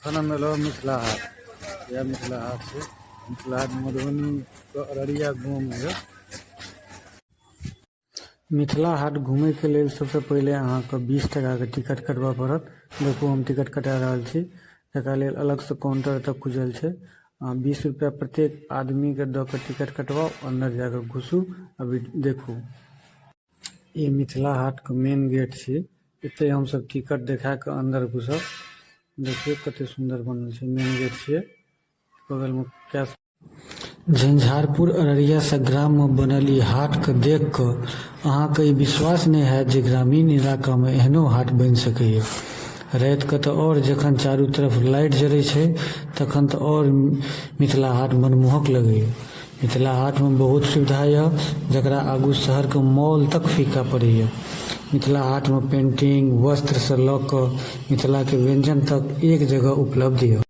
एखन हम एलहुँ मिथिला हाट। यह मिथिला हाट छै। मिथिला हाट मधुबनी के अररिया गाँव में है। मिथिला हाट घूमे के लिए सबसे पहले अहाँ के 20 टका के टिकट कटवा पड़त। देखो हम टिकट कटा रहल छी। एकरा लेल अलग से काउंटर तक खुजल छै। 20 रुपया प्रत्येक आदमी के द के टिकट कटवाओ, अंदर जाकर घुसू। अभी देखू ये मिथिला हाट के मेन गेट छै। एते हम सब टिकट देखा के अंदर घुसब। देखिए कते सुंदर बनल छै। मेन गेट छै। बगल में क्या झंझारपुर अररिया संग्राम में बनल ई हाट के देख के अहाँ के विश्वास नहीं है जे ग्रामीण इलाका में एहनो हाट बन सकैए। रात के तो और जखन चारू तरफ लाइट जरे छै तखन तो और मिथिला हाट मनमोहक लगे। मिथिला हाट में बहुत सुविधा है जकरा आगू शहर के मॉल तक फीका पड़े। मिथिला हाट में पेंटिंग वस्त्र से लक मिथिला के व्यंजन तक एक जगह उपलब्ध है।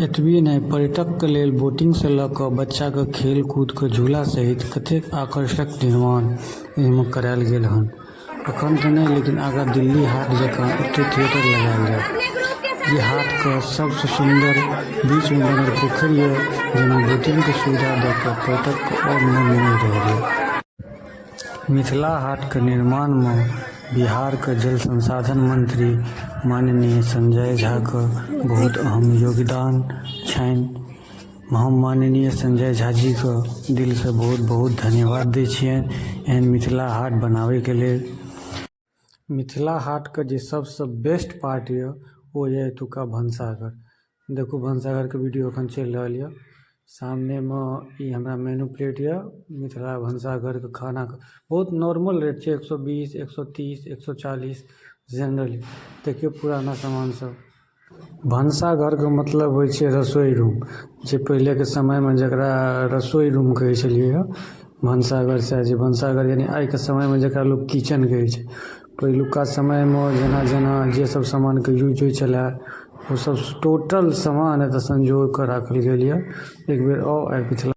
एतबे नहीं, पर्यटक के लेल बोटिंग से लक बच्चा के खेल कूद के झूला सहित कतेक आकर्षक निर्माण एहिमे करायल गेल हन। अखन तो नहीं, लेकिन आगा दिल्ली हाट जकाँ एते थिएटर लगायल जाए। ये हाट के सबसे सुंदर बीच में बनल पोखरी है जेना बोटिंग के सुविधा देकर पर्यटक को और मन मोहि रहल। मिथिला हाट के निर्माण में बिहार के जल संसाधन मंत्री माननीय संजय झा के बहुत अहम योगदान छनि। हम माननीय संजय झा जी के दिल से बहुत बहुत धन्यवाद दै छियनि एहन मिथिला हाट बनावे के लेल। मिथिला हाट के जे सबसे बेस्ट पार्ट है वो है एतुका भनसाघर। देखो भनसाघर के वीडियो अखन चल रहा है। सामने में ये हमरा मेनू प्लेट है मिथिला भनसाघर के खाना का बहुत नॉर्मल रेट है 120, 130, 140 जनरली। देखिए पुराना सामान सब। भनसाघर के मतलब हो रसोई रूम, जे पहले के समय में जकरा रसोई रूम कहे छलिए। भनसाघर से जे भनसाघर यानी आई के समय में जकरा लोग किचन कहे छै। पहिलुका समय में जना जना जे सब सामान के यूज होय छला वो सब टोटल सामान एतऽ संजो के राखल गेल। एक बेर आओ मिथिला